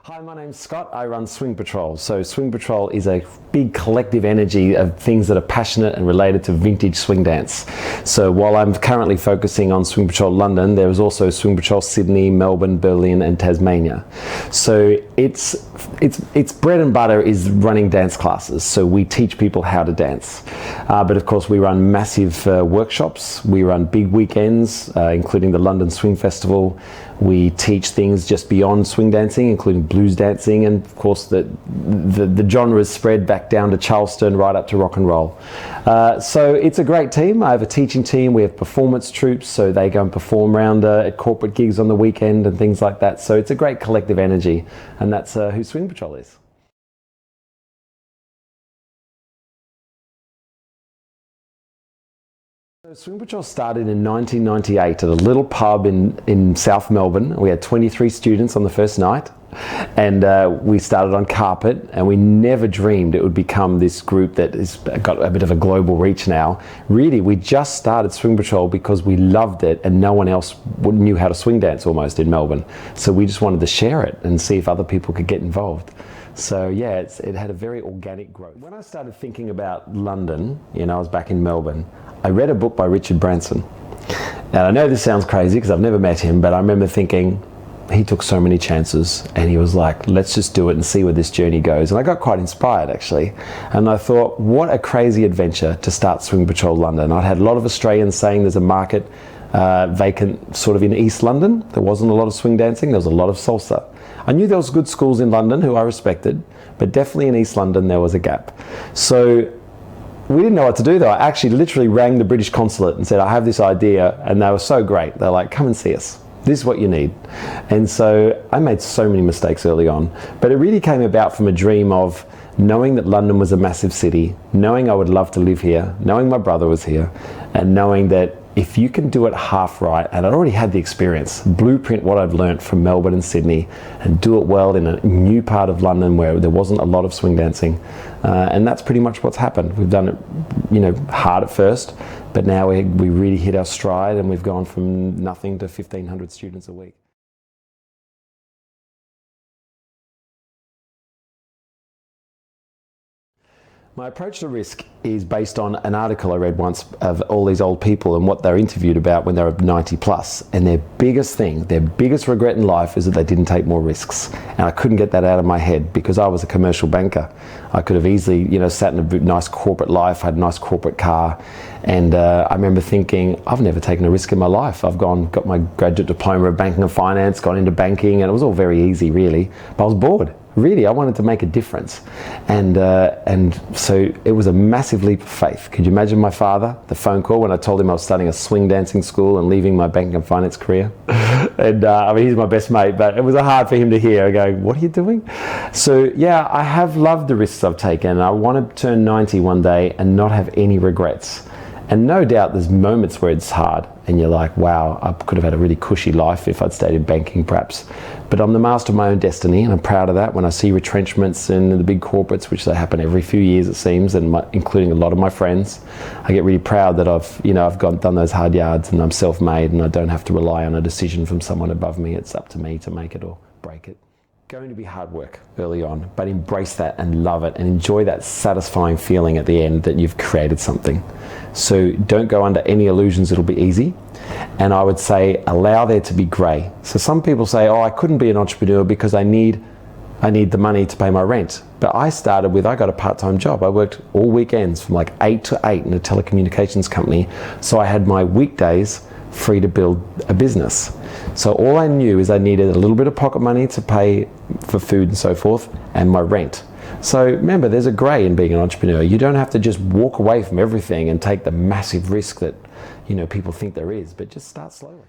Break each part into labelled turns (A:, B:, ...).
A: Hi, my name's Scott. I run Swing Patrol. So Swing Patrol is a big collective energy of things that are passionate and related to vintage swing dance. So while I'm currently focusing on Swing Patrol London, there is also Swing Patrol Sydney, Melbourne, Berlin and Tasmania. So its bread and butter is running dance classes. So we teach people how to dance. But of course we run massive workshops. We run big weekends, including the London Swing Festival. We teach things just beyond swing dancing, including blues dancing, and of course the genres spread back down to Charleston, right up to rock and roll. So it's a great team. I have a teaching team. We have performance troops, so they go and perform around at corporate gigs on the weekend and things like that. So it's a great collective energy, and that's who Swing Patrol is. So Swing Patrol started in 1998 at a little pub in South Melbourne. We had 23 students on the first night, and we started on carpet, and we never dreamed it would become this group that has got a bit of a global reach now. Really, we just started Swing Patrol because we loved it and no one else knew how to swing dance almost in Melbourne. So we just wanted to share it and see if other people could get involved. So yeah, it had a very organic growth. When I started thinking about London, I was back in Melbourne, I read a book by Richard Branson. Now I know this sounds crazy because I've never met him, but I remember thinking, he took so many chances and he was like, let's just do it and see where this journey goes. And I got quite inspired actually. And I thought, what a crazy adventure to start Swing Patrol London. I'd had a lot of Australians saying there's a market vacant sort of in East London. There wasn't a lot of swing dancing, there was a lot of salsa. I knew there was good schools in London who I respected, but definitely in East London there was a gap. So we didn't know what to do though. I actually literally rang the British consulate and said, I have this idea, and they were so great. They're like, come and see us. This is what you need. And so I made so many mistakes early on, but it really came about from a dream of knowing that London was a massive city, knowing I would love to live here, knowing my brother was here, and knowing that if you can do it half right, and I'd already had the experience, blueprint what I'd learnt from Melbourne and Sydney, and do it well in a new part of London where there wasn't a lot of swing dancing. And that's pretty much what's happened. We've done it, hard at first, but now we really hit our stride and we've gone from nothing to 1,500 students a week. My approach to risk is based on an article I read once of all these old people and what they're interviewed about when they're 90 plus. And their biggest thing, their biggest regret in life is that they didn't take more risks. And I couldn't get that out of my head because I was a commercial banker. I could have easily, sat in a nice corporate life, had a nice corporate car. And I remember thinking, I've never taken a risk in my life. I've got my graduate diploma of banking and finance, gone into banking, and it was all very easy really, but I was bored. Really, I wanted to make a difference. And so it was a massive leap of faith. Could you imagine my father, the phone call when I told him I was starting a swing dancing school and leaving my banking and finance career? And he's my best mate, but it was hard for him to hear. I go, what are you doing? So yeah, I have loved the risks I've taken. I want to turn 90 one day and not have any regrets. And no doubt there's moments where it's hard and you're like, wow, I could have had a really cushy life if I'd stayed in banking perhaps. But I'm the master of my own destiny and I'm proud of that. When I see retrenchments in the big corporates, which they happen every few years it seems, and including a lot of my friends, I get really proud that I've done those hard yards and I'm self-made and I don't have to rely on a decision from someone above me. It's up to me to make it or break it. Going to be hard work early on, but embrace that and love it and enjoy that satisfying feeling at the end that you've created something. So don't go under any illusions it'll be easy. And I would say allow there to be grey. So some people say, oh, I couldn't be an entrepreneur because I need the money to pay my rent. But I got a part-time job. I worked all weekends from like 8 to 8 in a telecommunications company. So I had my weekdays free to build a business. So all I knew is I needed a little bit of pocket money to pay for food and so forth, and my rent. So remember, there's a grey in being an entrepreneur. You don't have to just walk away from everything and take the massive risk that people think there is, but just start slowly.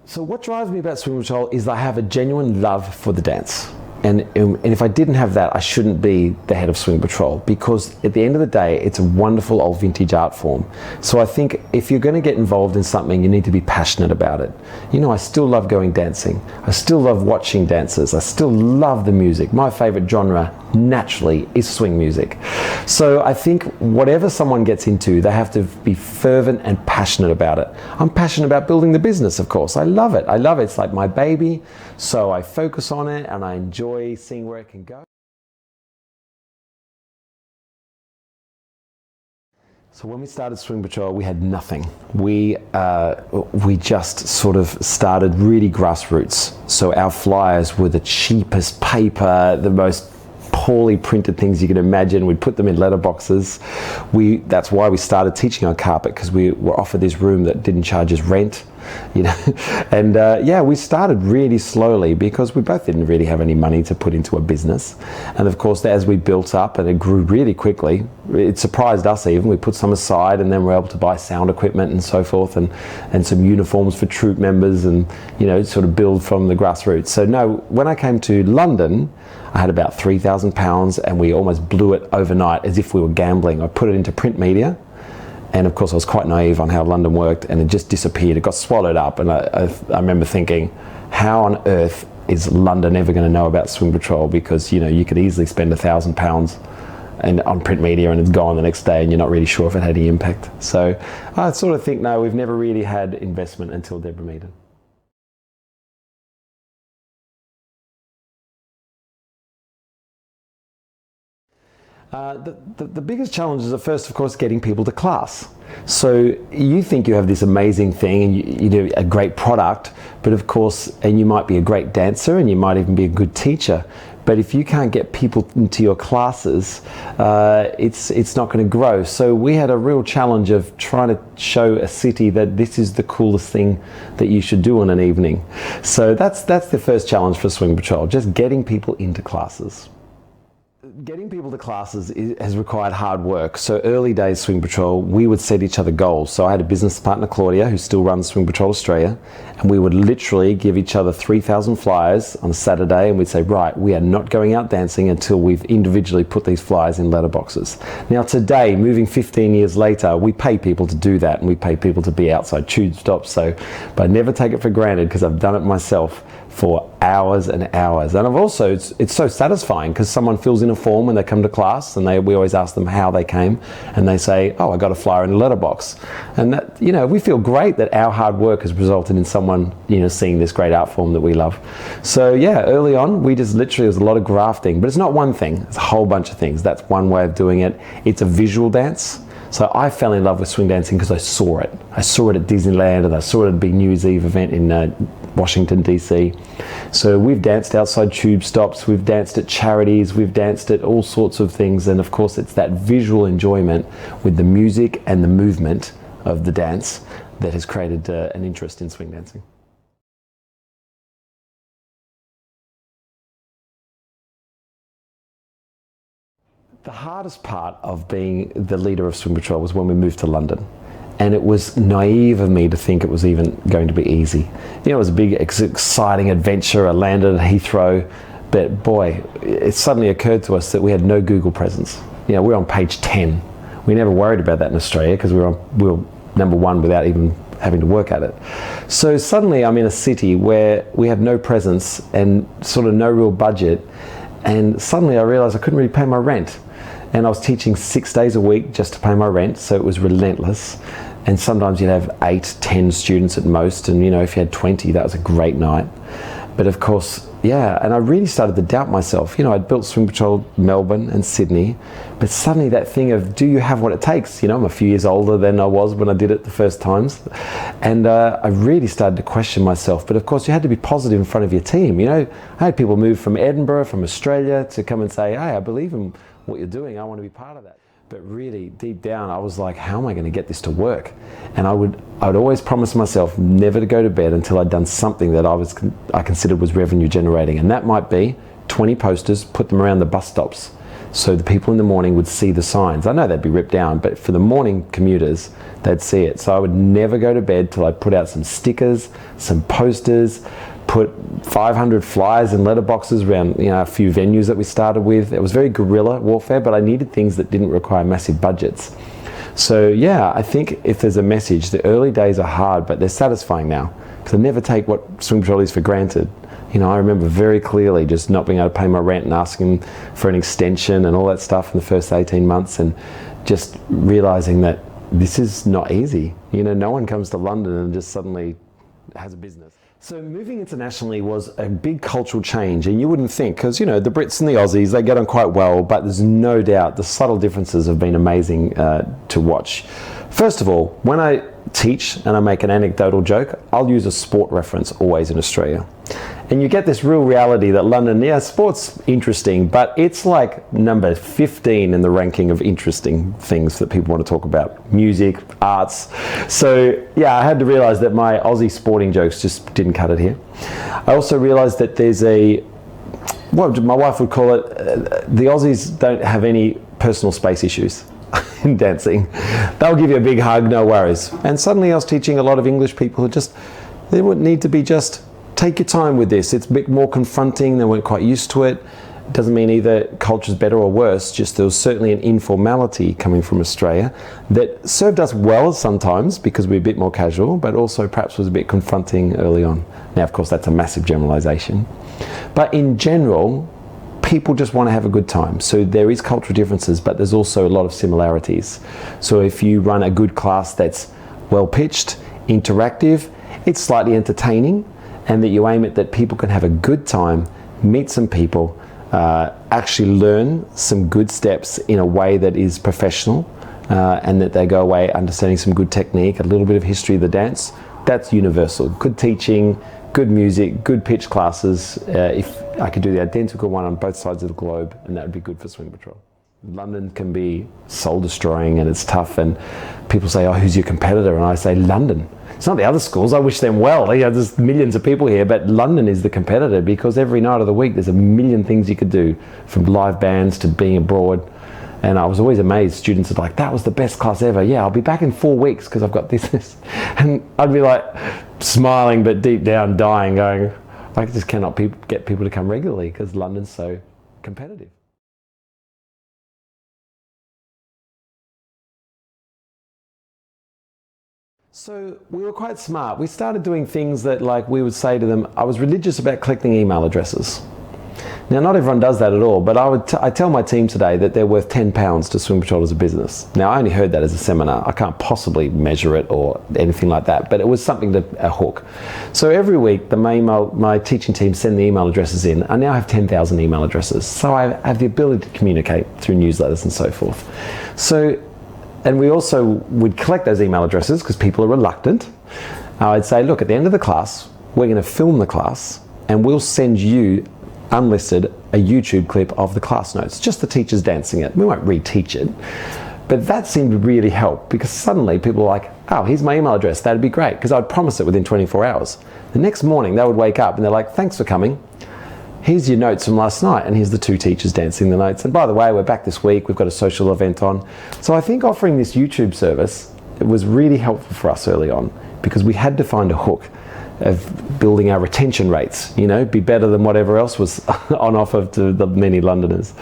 A: So what drives me about Swing Patrol is I have a genuine love for the dance. And if I didn't have that, I shouldn't be the head of Swing Patrol, because at the end of the day, it's a wonderful old vintage art form. So I think if you're going to get involved in something, you need to be passionate about it. I still love going dancing. I still love watching dancers. I still love the music. My favorite genre, naturally, is swing music. So I think whatever someone gets into, they have to be fervent and passionate about it. I'm passionate about building the business, of course. I love it. It's like my baby. So I focus on it and I enjoy enjoy seeing where it can go. So when we started Swing Patrol, we had nothing. We just sort of started really grassroots. So our flyers were the cheapest paper, the most poorly printed things you can imagine. We'd put them in letterboxes. That's why we started teaching on carpet, because we were offered this room that didn't charge us rent. And we started really slowly because we both didn't really have any money to put into a business. And of course, as we built up and it grew really quickly, it surprised us even. We put some aside, and then we were able to buy sound equipment and so forth, and some uniforms for troop members, and sort of build from the grassroots. So no, when I came to London, I had about £3,000, and we almost blew it overnight as if we were gambling. I put it into print media. And of course, I was quite naive on how London worked, and it just disappeared. It got swallowed up. And I remember thinking, how on earth is London ever going to know about Swing Patrol? Because, you could easily spend £1,000 on print media and it's gone the next day, and you're not really sure if it had any impact. So I sort of think, no, we've never really had investment until Deborah Meaden. The biggest challenges are first, of course, getting people to class. So you think you have this amazing thing and you do a great product, but of course, and you might be a great dancer and you might even be a good teacher, but if you can't get people into your classes, it's not going to grow. So we had a real challenge of trying to show a city that this is the coolest thing that you should do in an evening. So that's the first challenge for Swing Patrol, just getting people into classes. Getting people to classes has required hard work. So early days Swing Patrol, we would set each other goals. So I had a business partner, Claudia, who still runs Swing Patrol Australia, and we would literally give each other 3,000 flyers on a Saturday, and we'd say, right, we are not going out dancing until we've individually put these flyers in letterboxes. Now today, moving 15 years later, we pay people to do that, and we pay people to be outside tube stops. But I never take it for granted, because I've done it myself for hours and hours. And I've also, it's so satisfying, because someone fills in a form when they come to class, and we always ask them how they came, and they say, oh, I got a flyer in a letterbox. And that, we feel great that our hard work has resulted in someone, seeing this great art form that we love. So yeah, early on, we just literally, there's a lot of grafting, but it's not one thing, it's a whole bunch of things. That's one way of doing it. It's a visual dance. So I fell in love with swing dancing because I saw it. I saw it at Disneyland, and I saw it at a big New Year's Eve event in Washington, DC. So we've danced outside tube stops, we've danced at charities, we've danced at all sorts of things. And of course, it's that visual enjoyment with the music and the movement of the dance that has created an interest in swing dancing. The hardest part of being the leader of Swing Patrol was when we moved to London. And it was naive of me to think it was even going to be easy. It was a big, exciting adventure. I landed at Heathrow, but boy, it suddenly occurred to us that we had no Google presence. We're on page 10. We never worried about that in Australia, because we were number one without even having to work at it. So suddenly I'm in a city where we have no presence and sort of no real budget. And suddenly I realized I couldn't really pay my rent. And I was teaching 6 days a week just to pay my rent, so it was relentless. And sometimes you'd have 8, 10 students at most, and if you had 20, that was a great night. But of course, and I really started to doubt myself. I'd built Swing Patrol Melbourne and Sydney, but suddenly that thing of, do you have what it takes? I'm a few years older than I was when I did it the first times. And I really started to question myself. But of course, you had to be positive in front of your team. I had people move from Edinburgh, from Australia, to come and say, hey, I believe in what you're doing, I want to be part of that. But really, deep down, I was like, how am I going to get this to work? And I would always promise myself never to go to bed until I'd done something that I considered was revenue generating. And that might be 20 posters, put them around the bus stops, so the people in the morning would see the signs. I know they'd be ripped down, but for the morning commuters, they'd see it. So I would never go to bed till I put out some stickers, some posters, put 500 flyers in letterboxes around a few venues that we started with. It was very guerrilla warfare, but I needed things that didn't require massive budgets. So I think if there's a message, the early days are hard, but they're satisfying now, because I never take what Swing Patrol is for granted. I remember very clearly just not being able to pay my rent and asking for an extension and all that stuff in the first 18 months, and just realizing that this is not easy. No one comes to London and just suddenly has a business. So moving internationally was a big cultural change, and you wouldn't think, because the Brits and the Aussies, they get on quite well, but there's no doubt the subtle differences have been amazing to watch. First of all, when I teach and I make an anecdotal joke, I'll use a sport reference always in Australia. And you get this real reality that London, sport's interesting, but it's like number 15 in the ranking of interesting things that people want to talk about. Music, arts. So I had to realize that my Aussie sporting jokes just didn't cut it here. I also realized that there's what my wife would call it, the Aussies don't have any personal space issues in dancing. They'll give you a big hug, no worries. And suddenly I was teaching a lot of English people who they would need to be take your time with this. It's a bit more confronting. They weren't quite used to it. It doesn't mean either culture's better or worse, just there was certainly an informality coming from Australia that served us well sometimes because we're a bit more casual, but also perhaps was a bit confronting early on. Now, of course, that's a massive generalization. But in general, people just want to have a good time. So there is cultural differences, but there's also a lot of similarities. So if you run a good class that's well pitched, interactive, it's slightly entertaining, and that you aim at that people can have a good time, meet some people, actually learn some good steps in a way that is professional, and that they go away understanding some good technique, a little bit of history of the dance. That's universal. Good teaching, good music, good pitch classes. If I could do the identical one on both sides of the globe, and that would be good for Swing Patrol. London can be soul destroying and it's tough, and people say, who's your competitor? And I say, London. It's not the other schools, I wish them well. There's millions of people here, but London is the competitor because every night of the week there's a million things you could do, from live bands to being abroad. And I was always amazed. Students are like, that was the best class ever. Yeah, I'll be back in 4 weeks because I've got this. And I'd be like smiling, but deep down dying, going, I just cannot get people to come regularly because London's so competitive. So we were quite smart. We started doing things that, like, we would say to them, I was religious about collecting email addresses. Now, not everyone does that at all, but I tell my team today that they're worth £10 to Swing Patrol as a business. Now, I only heard that as a seminar. I can't possibly measure it or anything like that, but it was something a hook. So every week, my teaching team send the email addresses in. I now have 10,000 email addresses. So I have the ability to communicate through newsletters and so forth. And we also would collect those email addresses because people are reluctant. I'd say, look, at the end of the class, we're going to film the class and we'll send you, unlisted, a YouTube clip of the class notes, just the teachers dancing it. We won't reteach it. But that seemed to really help because suddenly people were like, here's my email address, that'd be great, because I'd promise it within 24 hours. The next morning they would wake up and they're like, thanks for coming. Here's your notes from last night, and here's the 2 teachers dancing the notes. And by the way, we're back this week, we've got a social event on. So I think offering this YouTube service, it was really helpful for us early on because we had to find a hook of building our retention rates, be better than whatever else was on offer to the many Londoners.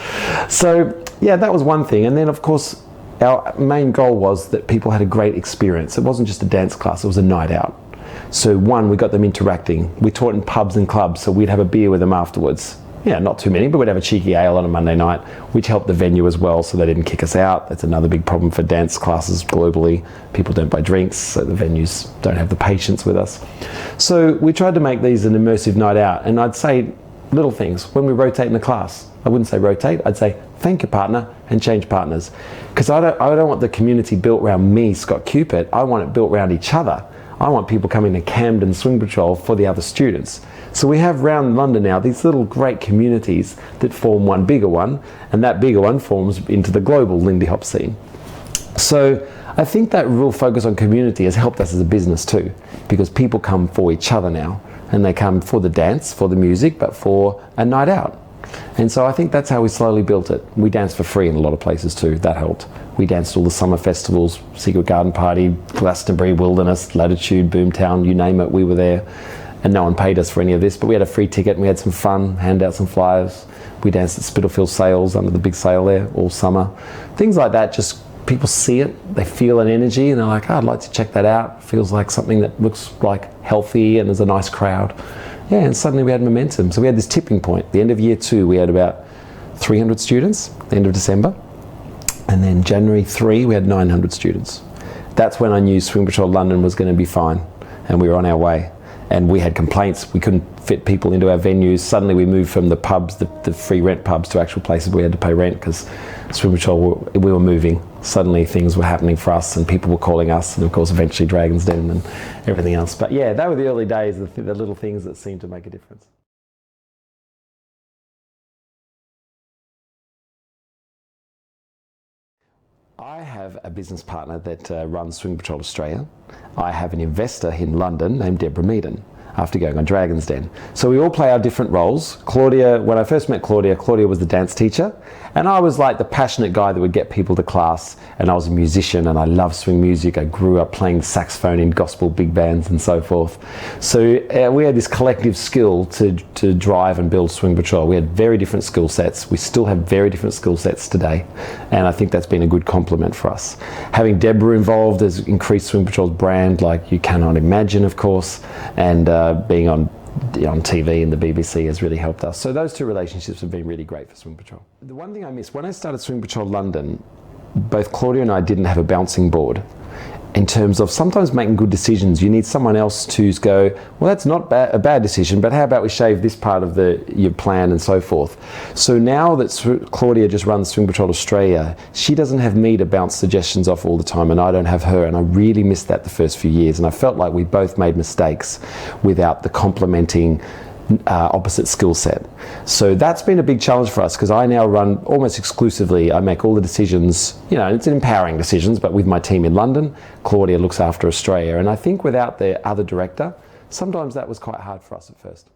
A: So that was one thing. And then of course, our main goal was that people had a great experience. It wasn't just a dance class, it was a night out. So we got them interacting. We taught in pubs and clubs, so we'd have a beer with them afterwards. Not too many, but we'd have a cheeky ale on a Monday night, which helped the venue as well, so they didn't kick us out. That's another big problem for dance classes globally. People don't buy drinks, so the venues don't have the patience with us. So we tried to make these an immersive night out, and I'd say little things. When we rotate in a class, I wouldn't say rotate, I'd say thank your partner and change partners. Because I don't want the community built around me, Scott Cupit. I want it built around each other. I want people coming to Camden Swing Patrol for the other students. So we have around London now these little great communities that form one bigger one, and that bigger one forms into the global Lindy Hop scene. So I think that real focus on community has helped us as a business too, because people come for each other now, and they come for the dance, for the music, but for a night out. And so I think that's how we slowly built it. We danced for free in a lot of places too, that helped. We danced all the summer festivals, Secret Garden Party, Glastonbury, Wilderness, Latitude, Boomtown, you name it, we were there. And no one paid us for any of this, but we had a free ticket and we had some fun, handed out some flyers. We danced at Spitalfield Sales under the big sale there all summer. Things like that, just people see it, they feel an energy and they're like, I'd like to check that out. Feels like something that looks like healthy and there's a nice crowd. And suddenly we had momentum. So we had this tipping point. The end of year 2, we had about 300 students, the end of December. And then January 3, we had 900 students. That's when I knew Swing Patrol London was going to be fine and we were on our way. and we had complaints. We couldn't fit people into our venues. Suddenly we moved from the pubs, the free rent pubs, to actual places we had to pay rent because Swing Patrol, we were moving. Suddenly things were happening for us and people were calling us, and of course eventually Dragon's Den and everything else. But yeah, they were the early days, the little things that seemed to make a difference. I have a business partner that runs Swing Patrol Australia. I have an investor in London named Deborah Meaden, after going on Dragon's Den. So we all play our different roles. Claudia, when I first met Claudia was the dance teacher, and I was like the passionate guy that would get people to class, and I was a musician and I love swing music. I grew up playing the saxophone in gospel big bands and so forth. So we had this collective skill to drive and build Swing Patrol. We had very different skill sets. We still have very different skill sets today, and I think that's been a good compliment for us. Having Deborah involved has increased Swing Patrol's brand like you cannot imagine, of course, and being on TV and the BBC has really helped us. So those two relationships have been really great for Swing Patrol. The one thing I missed, when I started Swing Patrol London, both Claudia and I didn't have a bouncing board. In terms of sometimes making good decisions, you need someone else to go, well, that's not a bad decision, but how about we shave this part of your plan and so forth. So now that Claudia just runs Swing Patrol Australia, she doesn't have me to bounce suggestions off all the time, and I don't have her, and I really missed that the first few years, and I felt like we both made mistakes without the complementing opposite skill set. So that's been a big challenge for us, because I now run almost exclusively, I make all the decisions, it's empowering decisions, but with my team in London. Claudia looks after Australia, and I think without the other director, sometimes that was quite hard for us at first.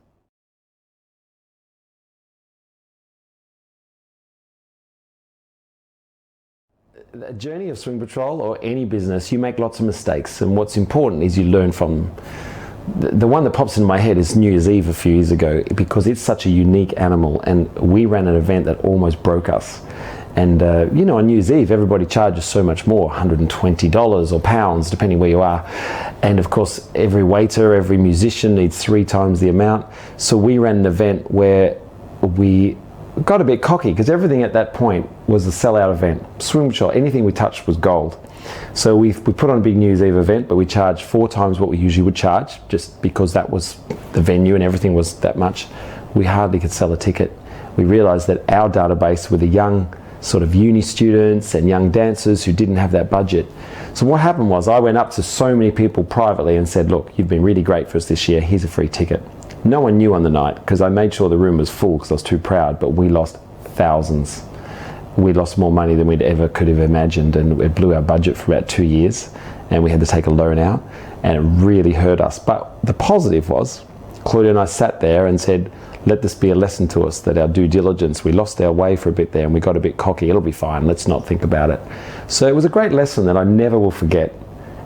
A: The journey of Swing Patrol or any business, you make lots of mistakes, and what's important is you learn from them. The one that pops into my head is New Year's Eve a few years ago, because it's such a unique animal, and we ran an event that almost broke us. And on New Year's Eve, everybody charges so much more, $120 or pounds, depending where you are. And of course, every waiter, every musician needs 3 times the amount. So we ran an event where we got a bit cocky, because everything at that point was a sellout event. Swing Patrol, anything we touched was gold. So we put on a big New Year's Eve event, but we charged 4 times what we usually would charge, just because that was the venue and everything was that much. We hardly could sell a ticket. We realized that our database were the young sort of uni students and young dancers who didn't have that budget. So what happened was I went up to so many people privately and said, look, you've been really great for us this year, here's a free ticket. No one knew on the night, because I made sure the room was full because I was too proud, but we lost thousands. We lost more money than we'd ever could have imagined, and it blew our budget for about 2 years, and we had to take a loan out, and it really hurt us. But the positive was, Claudia and I sat there and said, let this be a lesson to us, that our due diligence, we lost our way for a bit there and we got a bit cocky. It'll be fine, let's not think about it. So it was a great lesson that I never will forget.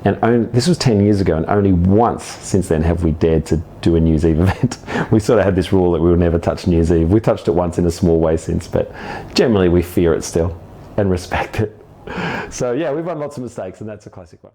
A: And this was 10 years ago, and only once since then have we dared to do a New Year's Eve event. We sort of had this rule that we will never touch New Year's Eve. We touched it once in a small way since, but generally we fear it still and respect it. So yeah, we've run lots of mistakes, and that's a classic one.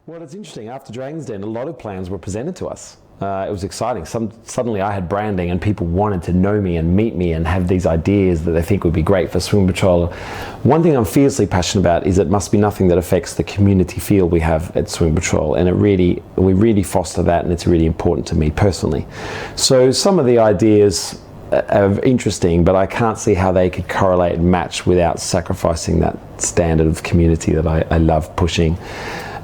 A: Well, it's interesting. After Dragon's Den, a lot of plans were presented to us. It was exciting. Suddenly I had branding, and people wanted to know me and meet me and have these ideas that they think would be great for Swing Patrol. One thing I'm fiercely passionate about is it must be nothing that affects the community feel we have at Swing Patrol, and we really foster that, and it's really important to me personally. So some of the ideas are interesting, but I can't see how they could correlate and match without sacrificing that standard of community that I love pushing.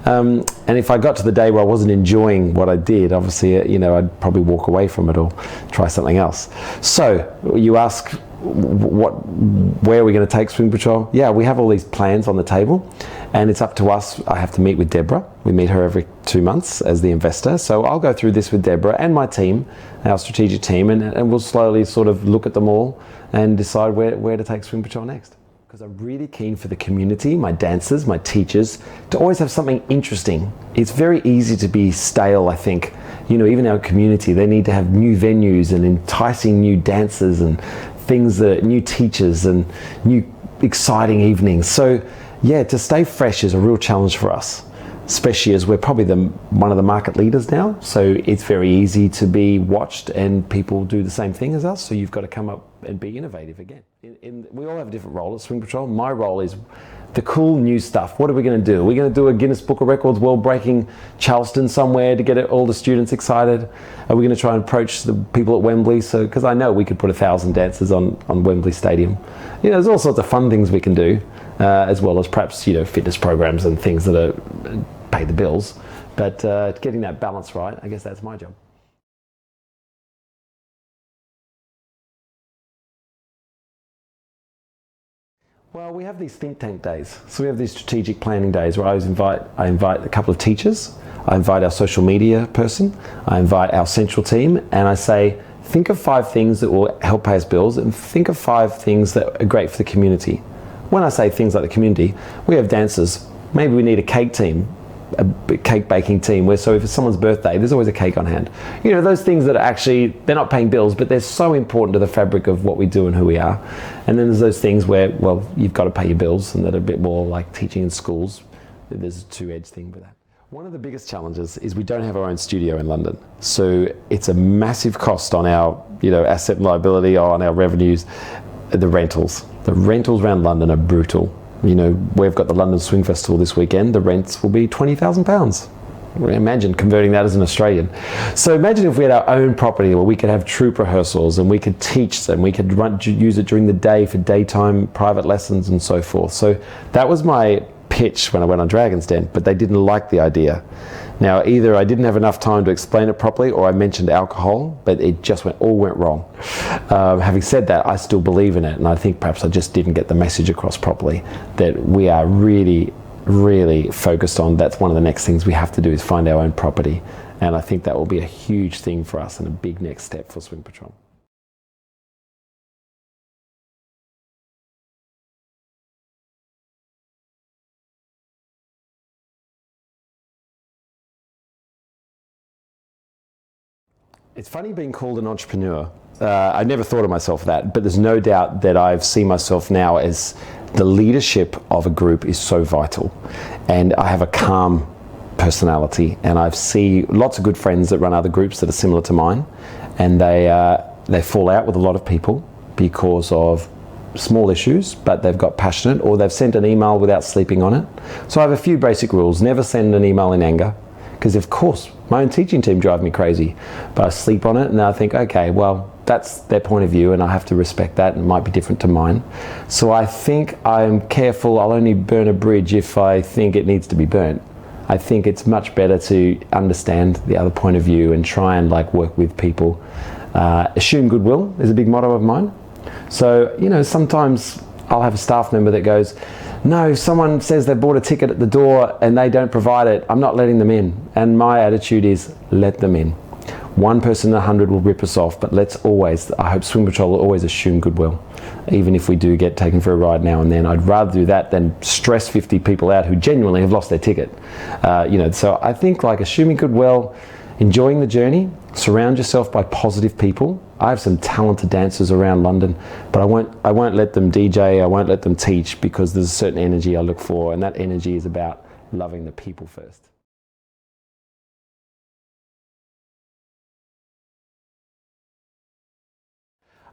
A: And if I got to the day where I wasn't enjoying what I did, obviously, I'd probably walk away from it or try something else. So you ask, where are we going to take Swing Patrol? Yeah, we have all these plans on the table, and it's up to us. I have to meet with Deborah. We meet her every 2 months as the investor. So I'll go through this with Deborah and my team, our strategic team, and we'll slowly sort of look at them all and decide where to take Swing Patrol next. Because I'm really keen for the community, my dancers, my teachers, to always have something interesting. It's very easy to be stale, I think. Even our community, they need to have new venues and enticing new dancers and things, new teachers and new exciting evenings. So yeah, to stay fresh is a real challenge for us, especially as we're probably one of the market leaders now. So it's very easy to be watched and people do the same thing as us. So you've got to come up and be innovative again. We all have a different role at Swing Patrol. My role is the cool new stuff. What are we going to do? Are we going to do a Guinness Book of Records world-breaking Charleston somewhere to get all the students excited? Are we going to try and approach the people at Wembley? So, because I know we could put 1,000 dancers on Wembley Stadium. There's all sorts of fun things we can do, as well as perhaps, fitness programs and things that pay the bills. But getting that balance right, I guess that's my job. Well, we have these think tank days. So we have these strategic planning days where I invite a couple of teachers, I invite our social media person, I invite our central team, and I say, think of 5 things that will help pay us bills, and think of 5 things that are great for the community. When I say things like the community, we have dancers. Maybe we need a cake team, a cake baking team, where so if it's someone's birthday, there's always a cake on hand. Those things that are actually, they're not paying bills, but they're so important to the fabric of what we do and who we are. And then there's those things where, well, you've got to pay your bills, and that are a bit more like teaching in schools. There's a two-edged thing with that. One of the biggest challenges is we don't have our own studio in London. So it's a massive cost on our, asset and liability, on our revenues. The rentals around London are brutal. We've got the London Swing Festival this weekend. The rents will be £20,000. Imagine converting that as an Australian. So imagine if we had our own property where we could have troop rehearsals and we could teach them, we could use it during the day for daytime private lessons and so forth. So that was my pitch when I went on Dragon's Den, but they didn't like the idea. Now, either I didn't have enough time to explain it properly, or I mentioned alcohol, but it just all went wrong. Having said that, I still believe in it, and I think perhaps I just didn't get the message across properly, that we are really, really focused on. That's one of the next things we have to do, is find our own property, and I think that will be a huge thing for us and a big next step for Swing Patrol. It's funny being called an entrepreneur. I never thought of myself that, but there's no doubt that I've seen myself now as the leadership of a group is so vital. And I have a calm personality, and I see lots of good friends that run other groups that are similar to mine, and they fall out with a lot of people because of small issues, but they've got passionate, or they've sent an email without sleeping on it. So I have a few basic rules. Never send an email in anger, because of course my own teaching team drive me crazy, but I sleep on it and I think, okay, well, that's their point of view and I have to respect that, and it might be different to mine. So I think I'm careful. I'll only burn a bridge if I think it needs to be burnt. I think it's much better to understand the other point of view and try and work with people. Assume goodwill is a big motto of mine. So, sometimes I'll have a staff member that goes, no, if someone says they bought a ticket at the door and they don't provide it, I'm not letting them in. And my attitude is, let them in. One person in 100 will rip us off, but I hope Swing Patrol will always assume goodwill. Even if we do get taken for a ride now and then, I'd rather do that than stress 50 people out who genuinely have lost their ticket. So I think assuming goodwill, enjoying the journey, surround yourself by positive people. I have some talented dancers around London, but I won't let them DJ, I won't let them teach, because there's a certain energy I look for, and that energy is about loving the people first.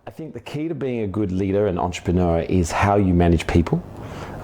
A: I think the key to being a good leader and entrepreneur is how you manage people.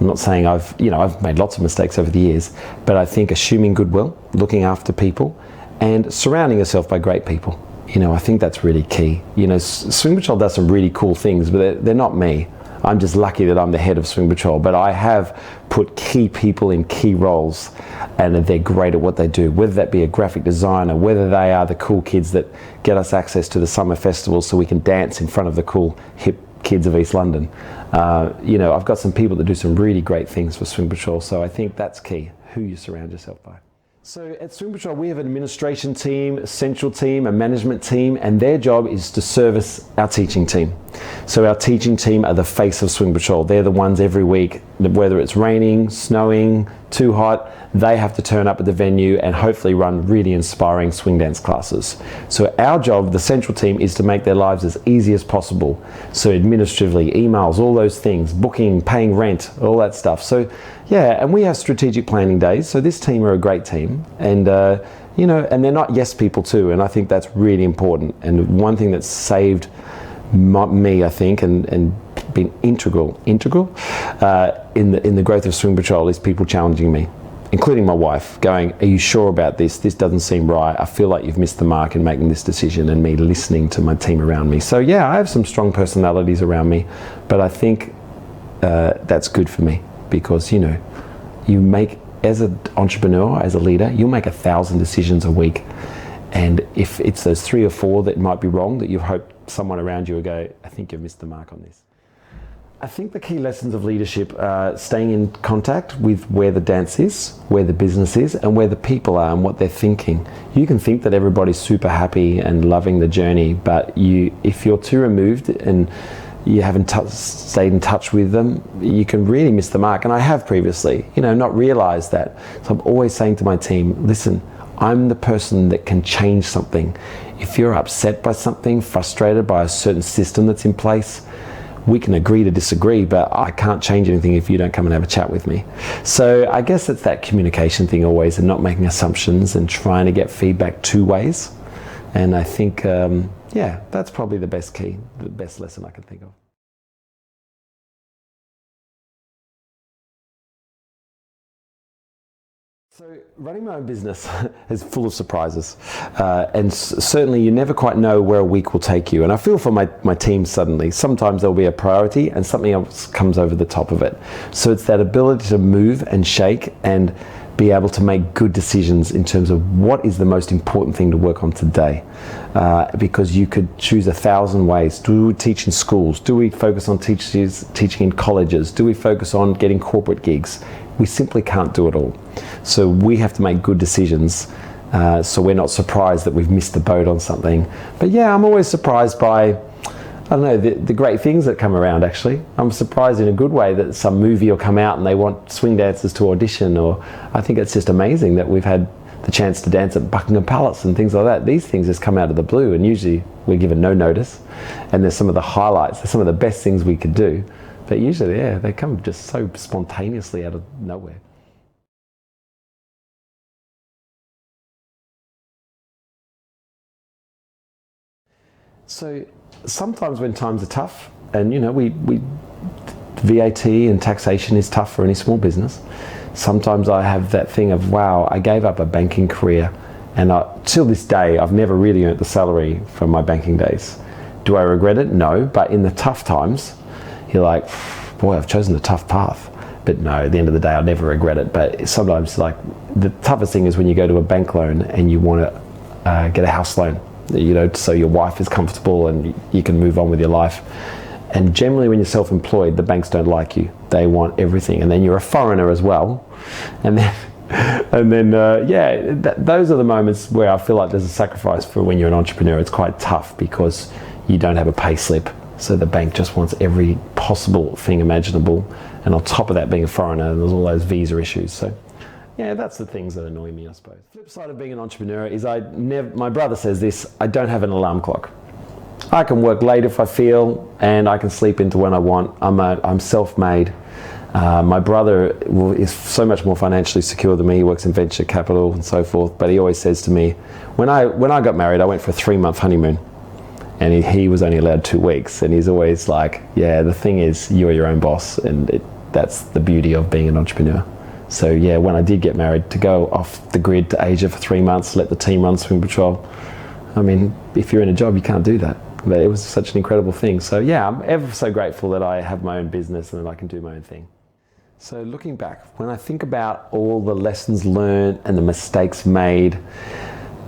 A: I'm not saying I've made lots of mistakes over the years, but I think assuming goodwill, looking after people, and surrounding yourself by great people. I think that's really key. Swing Patrol does some really cool things, but they're not me. I'm just lucky that I'm the head of Swing Patrol, but I have put key people in key roles, and they're great at what they do, whether that be a graphic designer, whether they are the cool kids that get us access to the summer festivals so we can dance in front of the cool, hip kids of East London. I've got some people that do some really great things for Swing Patrol, so I think that's key, who you surround yourself by. So at Swing Patrol, we have an administration team, a central team, a management team, and their job is to service our teaching team. So our teaching team are the face of Swing Patrol. They're the ones every week, whether it's raining, snowing, too hot, they have to turn up at the venue and hopefully run really inspiring swing dance classes. So our job, the central team, is to make their lives as easy as possible. So administratively, emails, all those things, booking, paying rent, all that stuff. So yeah, and we have strategic planning days. So this team are a great team, and and they're not yes people too. And I think that's really important. And one thing that's saved me, I think, and been integral in the growth of Swing Patrol is people challenging me, including my wife, going, are you sure about this? This doesn't seem right. I feel like you've missed the mark in making this decision, and me listening to my team around me. So yeah, I have some strong personalities around me, but I think that's good for me because, you know, you make, as an entrepreneur, as a leader, you'll make 1,000 decisions a week. And if it's those 3 or 4 that might be wrong, that you hope someone around you will go, I think you've missed the mark on this. I think the key lessons of leadership are staying in contact with where the dance is, where the business is, and where the people are and what they're thinking. You can think that everybody's super happy and loving the journey, but if you're too removed and you haven't stayed in touch with them, you can really miss the mark. And I have previously, you know, not realized that. So I'm always saying to my team, listen, I'm the person that can change something. If you're upset by something, frustrated by a certain system that's in place, we can agree to disagree, but I can't change anything if you don't come and have a chat with me. So I guess it's that communication thing always, and not making assumptions and trying to get feedback 2 ways. And I think, yeah, that's probably the best key, the best lesson I can think of. So running my own business is full of surprises, and certainly you never quite know where a week will take you. And I feel for my team suddenly. Sometimes there'll be a priority and something else comes over the top of it. So it's that ability to move and shake and be able to make good decisions in terms of what is the most important thing to work on today. Because you could choose 1,000 ways. Do we teach in schools? Do we focus on teaching in colleges? Do we focus on getting corporate gigs? We simply can't do it all. So we have to make good decisions so we're not surprised that we've missed the boat on something. But yeah, I'm always surprised by, I don't know, the great things that come around actually. I'm surprised in a good way that some movie will come out and they want swing dancers to audition, or I think it's just amazing that we've had the chance to dance at Buckingham Palace and things like that. These things just come out of the blue, and usually we're given no notice, and there's some of the highlights, there's some of the best things we could do. But usually, yeah, they come just so spontaneously out of nowhere. So sometimes when times are tough, and you know, VAT and taxation is tough for any small business. Sometimes I have that thing of, wow, I gave up a banking career, and till this day, I've never really earned the salary from my banking days. Do I regret it? No, but in the tough times, you're like, boy, I've chosen a tough path. But no, at the end of the day, I'll never regret it. But sometimes, like, the toughest thing is when you go to a bank loan and you want to get a house loan, you know, so your wife is comfortable and you can move on with your life. And generally when you're self-employed, the banks don't like you. They want everything. And then you're a foreigner as well. And then, those are the moments where I feel like there's a sacrifice for when you're an entrepreneur. It's quite tough because you don't have a pay slip. So the bank just wants every possible thing imaginable. And on top of that, being a foreigner, there's all those visa issues. So yeah, that's the things that annoy me, I suppose. Flip side of being an entrepreneur is my brother says this, I don't have an alarm clock. I can work late if I feel, and I can sleep into when I want. I'm self-made. My brother is so much more financially secure than me. He works in venture capital and so forth, but he always says to me, when I got married, I went for a 3-month honeymoon, and he was only allowed 2 weeks, and he's always like, yeah, the thing is, you're your own boss, and that's the beauty of being an entrepreneur. So yeah, when I did get married, to go off the grid to Asia for 3 months, let the team run Swing Patrol, I mean, if you're in a job, you can't do that. But it was such an incredible thing. So yeah, I'm ever so grateful that I have my own business and that I can do my own thing. So looking back, when I think about all the lessons learned and the mistakes made,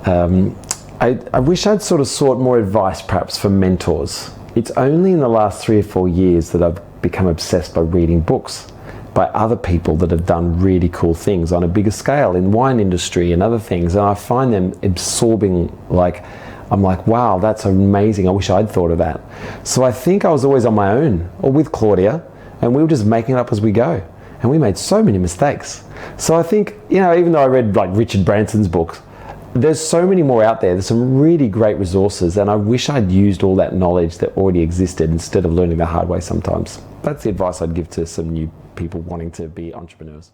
A: I wish I'd sort of sought more advice perhaps from mentors. It's only in the last 3 or 4 years that I've become obsessed by reading books by other people that have done really cool things on a bigger scale in wine industry and other things, and I find them absorbing. Like, I'm like, wow, that's amazing, I wish I'd thought of that. So I think I was always on my own, or with Claudia, and we were just making it up as we go, and we made so many mistakes. So I think, you know, even though I read like Richard Branson's books, there's so many more out there. There's some really great resources, and I wish I'd used all that knowledge that already existed instead of learning the hard way sometimes. That's the advice I'd give to some new people wanting to be entrepreneurs.